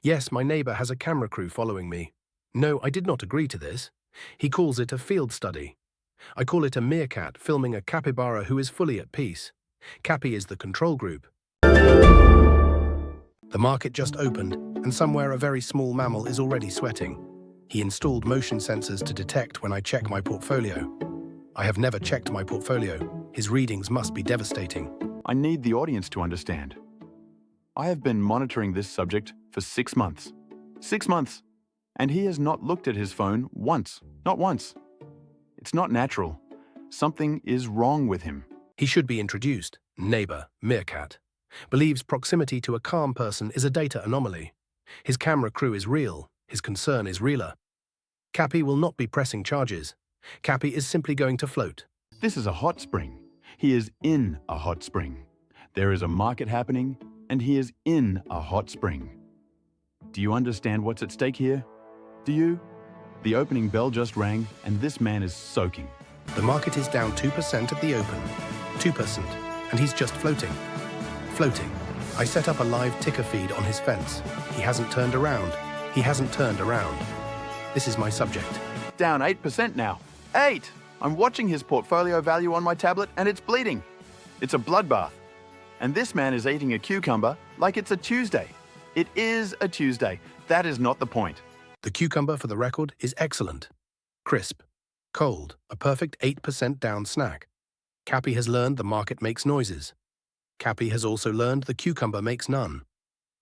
Yes, my neighbor has a camera crew following me. No, I did not agree to this. He calls it a field study. I call it a meerkat filming a capybara who is fully at peace. Capy is the control group. The market just opened, and somewhere a very small mammal is already sweating. He installed motion sensors to detect when I check my portfolio. I have never checked my portfolio. His readings must be devastating. I need the audience to understand. I have been monitoring this subject for 6 months. 6 months! And he has not looked at his phone once. Not once. It's not natural. Something is wrong with him. He should be introduced. Neighbor, Meerkat. Believes proximity to a calm person is a data anomaly. His camera crew is real. His concern is realer. Capy will not be pressing charges. Capy is simply going to float. This is a hot spring. He is in a hot spring. There is a market happening, and he is in a hot spring. Do you understand what's at stake here? Do you? The opening bell just rang, and this man is soaking. The market is down 2% at the open. 2%. And he's just floating. Floating. I set up a live ticker feed on his fence. He hasn't turned around. He hasn't turned around. This is my subject. Down 8% now. 8! I'm watching his portfolio value on my tablet, and it's bleeding. It's a bloodbath. And this man is eating a cucumber like it's a Tuesday. It is a Tuesday. That is not the point. The cucumber, for the record, is excellent. Crisp. Cold. A perfect 8% down snack. Capy has learned the market makes noises. Capy has also learned the cucumber makes none.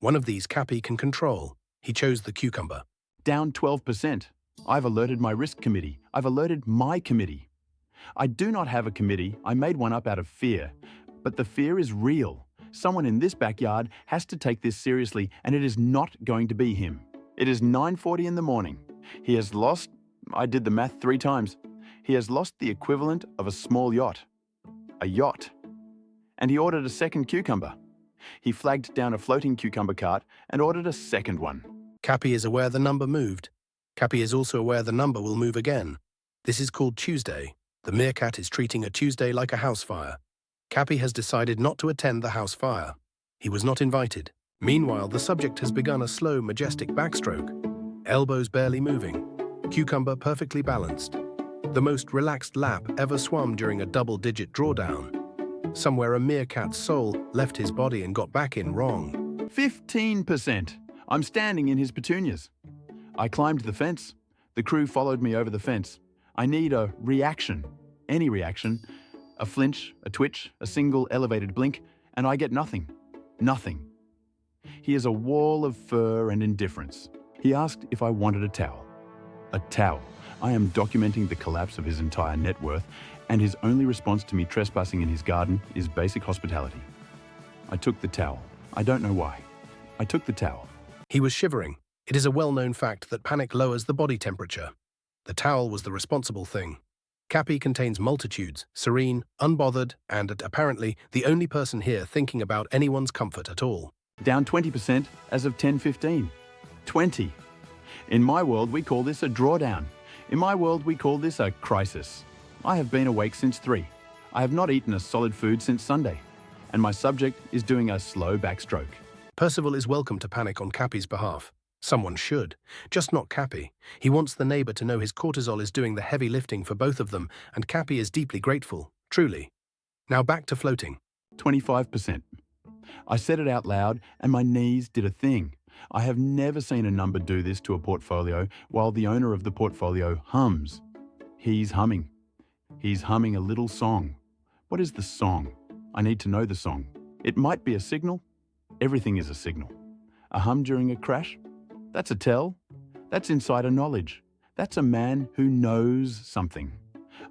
One of these Capy can control. He chose the cucumber. Down 12%. I've alerted my risk committee. I've alerted my committee. I do not have a committee. I made one up out of fear. But the fear is real. Someone in this backyard has to take this seriously, and it is not going to be him. It is 9:40 in the morning. He has lost, I did the math 3 times. He has lost the equivalent of a small yacht. A yacht. And he ordered a second cucumber. He flagged down a floating cucumber cart and ordered a second one. Capy is aware the number moved. Capy is also aware the number will move again. This is called Tuesday. The meerkat is treating a Tuesday like a house fire. Capy has decided not to attend the house fire. He was not invited. Meanwhile, the subject has begun a slow, majestic backstroke. Elbows barely moving. Cucumber perfectly balanced. The most relaxed lap ever swum during a double-digit drawdown. Somewhere a meerkat's soul left his body and got back in wrong. 15%. I'm standing in his petunias. I climbed the fence. The crew followed me over the fence. I need a reaction. Any reaction. A flinch, a twitch, a single elevated blink, and I get nothing. Nothing. He is a wall of fur and indifference. He asked if I wanted a towel. A towel. I am documenting the collapse of his entire net worth, and his only response to me trespassing in his garden is basic hospitality. I took the towel. I don't know why. I took the towel. He was shivering. It is a well-known fact that panic lowers the body temperature. The towel was the responsible thing. Capy contains multitudes, serene, unbothered, and apparently the only person here thinking about anyone's comfort at all. Down 20% as of 10:15. 20. In my world, we call this a drawdown. In my world, we call this a crisis. I have been awake since 3. I have not eaten a solid food since Sunday. And my subject is doing a slow backstroke. Percival is welcome to panic on Capy's behalf. Someone should. Just not Capy. He wants the neighbor to know his cortisol is doing the heavy lifting for both of them, and Capy is deeply grateful. Truly. Now back to floating. 25%. I said it out loud, and my knees did a thing. I have never seen a number do this to a portfolio while the owner of the portfolio hums. He's humming. He's humming a little song. What is the song? I need to know the song. It might be a signal. Everything is a signal. A hum during a crash? That's a tell. That's insider knowledge. That's a man who knows something.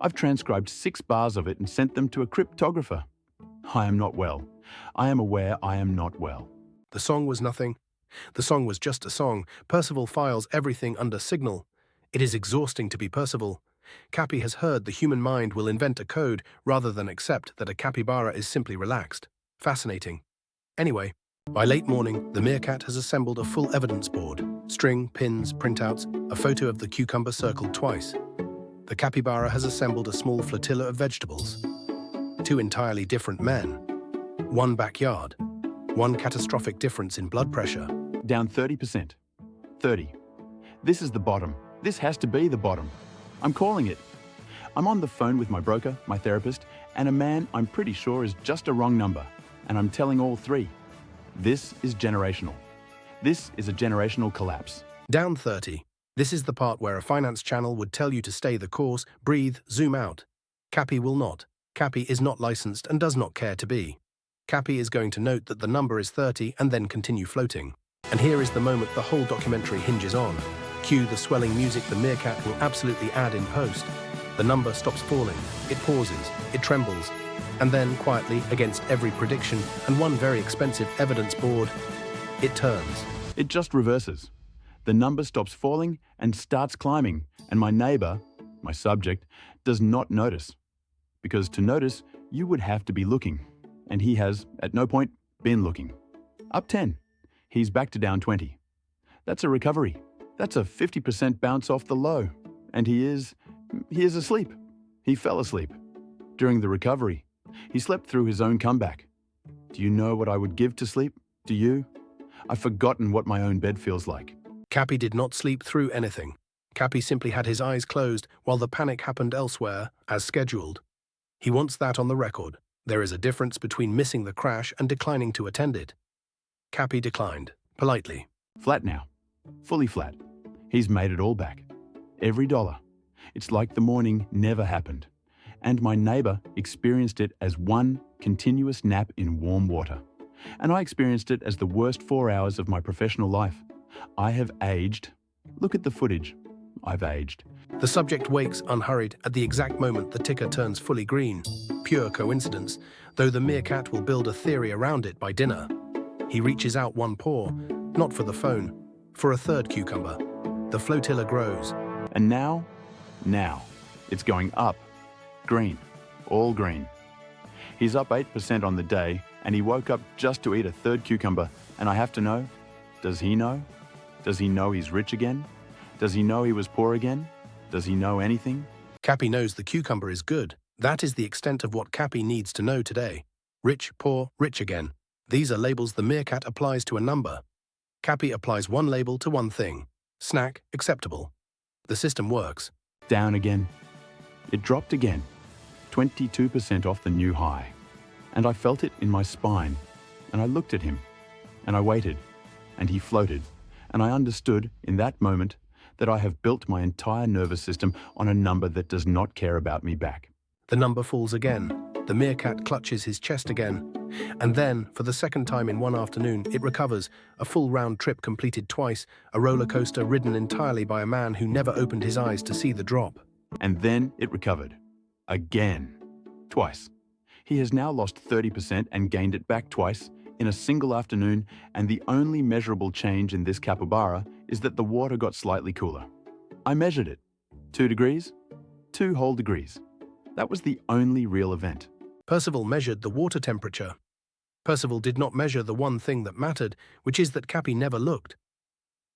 I've transcribed 6 bars of it and sent them to a cryptographer. I am not well. I am aware I am not well. The song was nothing. The song was just a song. Percival files everything under signal. It is exhausting to be Percival. Capy has heard the human mind will invent a code rather than accept that a capybara is simply relaxed. Fascinating. Anyway, by late morning, the meerkat has assembled a full evidence board. String, pins, printouts, a photo of the cucumber circled twice. The capybara has assembled a small flotilla of vegetables. 2 entirely different men. 1 backyard. 1 catastrophic difference in blood pressure. down 30%. 30. This is the bottom. This has to be the bottom. I'm calling it. I'm on the phone with my broker, my therapist, and a man I'm pretty sure is just a wrong number, and I'm telling all three. This is generational. This is a generational collapse. Down 30. This is the part where a finance channel would tell you to stay the course, breathe, zoom out. Capy will not. Capy is not licensed and does not care to be. Capy is going to note that the number is 30 and then continue floating. And here is the moment the whole documentary hinges on. Cue the swelling music the Meerkat will absolutely add in post. The number stops falling, it pauses, it trembles, and then, quietly, against every prediction and one very expensive evidence board, it turns. It just reverses. The number stops falling and starts climbing, and my neighbor, my subject, does not notice. Because to notice, you would have to be looking, and he has, at no point, been looking. Up 10. He's back to down 20. That's a recovery. That's a 50% bounce off the low. And he is asleep. He fell asleep. During the recovery, he slept through his own comeback. Do you know what I would give to sleep? Do you? I've forgotten what my own bed feels like. Capy did not sleep through anything. Capy simply had his eyes closed while the panic happened elsewhere, as scheduled. He wants that on the record. There is a difference between missing the crash and declining to attend it. Capy declined, politely. Flat now. Fully flat. He's made it all back. Every dollar. It's like the morning never happened. And my neighbor experienced it as one continuous nap in warm water. And I experienced it as the worst 4 hours of my professional life. I have aged. Look at the footage. I've aged. The subject wakes unhurried at the exact moment the ticker turns fully green. Pure coincidence, though the Meerkat will build a theory around it by dinner. He reaches out one paw, not for the phone, for a third cucumber. The flotilla grows. And now, it's going up. Green. All green. He's up 8% on the day, and he woke up just to eat a third cucumber, and I have to know, does he know? Does he know he's rich again? Does he know he was poor again? Does he know anything? Capy knows the cucumber is good. That is the extent of what Capy needs to know today. Rich, poor, rich again. These are labels the Meerkat applies to a number. Capy applies one label to one thing. Snack, acceptable. The system works. Down again. It dropped again. 22% off the new high. And I felt it in my spine. And I looked at him. And I waited. And he floated. And I understood in that moment that I have built my entire nervous system on a number that does not care about me back. The number falls again. The Meerkat clutches his chest again. And then, for the second time in one afternoon, it recovers, a full round trip completed twice, a roller coaster ridden entirely by a man who never opened his eyes to see the drop. And then it recovered. Again. Twice. He has now lost 30% and gained it back twice in a single afternoon, and the only measurable change in this capybara is that the water got slightly cooler. I measured it. 2 degrees, 2 whole degrees. That was the only real event. Percival measured the water temperature. Percival did not measure the one thing that mattered, which is that Capy never looked.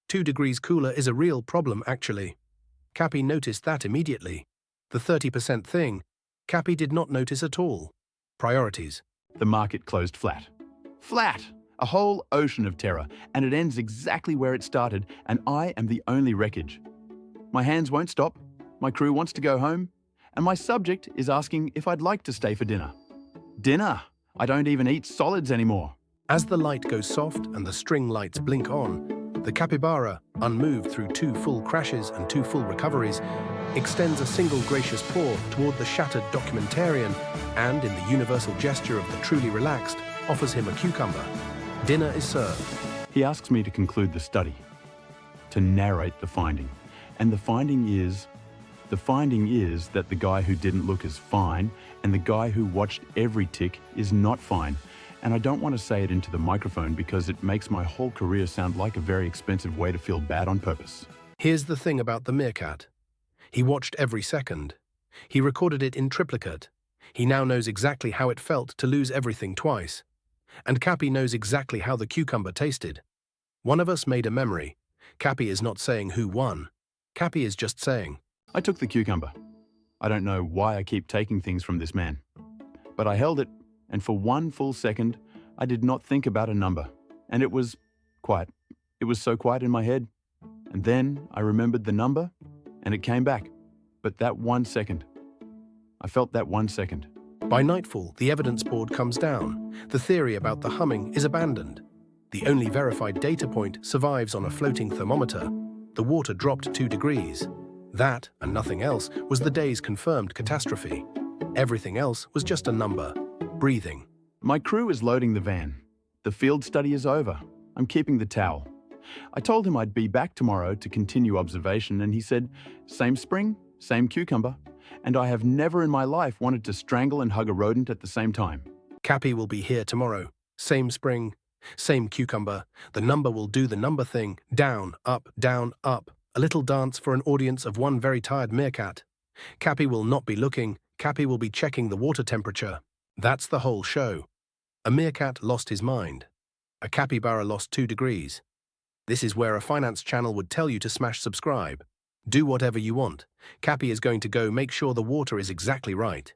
2 degrees cooler is a real problem, actually. Capy noticed that immediately. The 30% thing, Capy did not notice at all. Priorities. The market closed flat. Flat! A whole ocean of terror, and it ends exactly where it started, and I am the only wreckage. My hands won't stop, my crew wants to go home, and my subject is asking if I'd like to stay for dinner. Dinner! I don't even eat solids anymore. As the light goes soft and the string lights blink on, the capybara, unmoved through 2 full crashes and 2 full recoveries, extends a single gracious paw toward the shattered documentarian and, in the universal gesture of the truly relaxed, offers him a cucumber. Dinner is served. He asks me to conclude the study, to narrate the finding. And the finding is that the guy who didn't look is fine, and the guy who watched every tick is not fine. And I don't want to say it into the microphone because it makes my whole career sound like a very expensive way to feel bad on purpose. Here's the thing about the Meerkat. He watched every second. He recorded it in triplicate. He now knows exactly how it felt to lose everything twice. And Capy knows exactly how the cucumber tasted. One of us made a memory. Capy is not saying who won. Capy is just saying, I took the cucumber. I don't know why I keep taking things from this man. But I held it, and for 1 full second, I did not think about a number. And it was quiet. It was so quiet in my head. And then I remembered the number, and it came back. But that 1 second. I felt that 1 second. By nightfall, the evidence board comes down. The theory about the humming is abandoned. The only verified data point survives on a floating thermometer. The water dropped 2 degrees. That, and nothing else, was the day's confirmed catastrophe. Everything else was just a number. Breathing. My crew is loading the van. The field study is over. I'm keeping the towel. I told him I'd be back tomorrow to continue observation, and he said, same spring, same cucumber. And I have never in my life wanted to strangle and hug a rodent at the same time. Capy will be here tomorrow. Same spring, same cucumber. The number will do the number thing. Down, up, down, up. A little dance for an audience of one very tired meerkat. Capy will not be looking. Capy will be checking the water temperature. That's the whole show. A meerkat lost his mind. A capybara lost 2 degrees. This is where a finance channel would tell you to smash subscribe. Do whatever you want. Capy is going to go make sure the water is exactly right.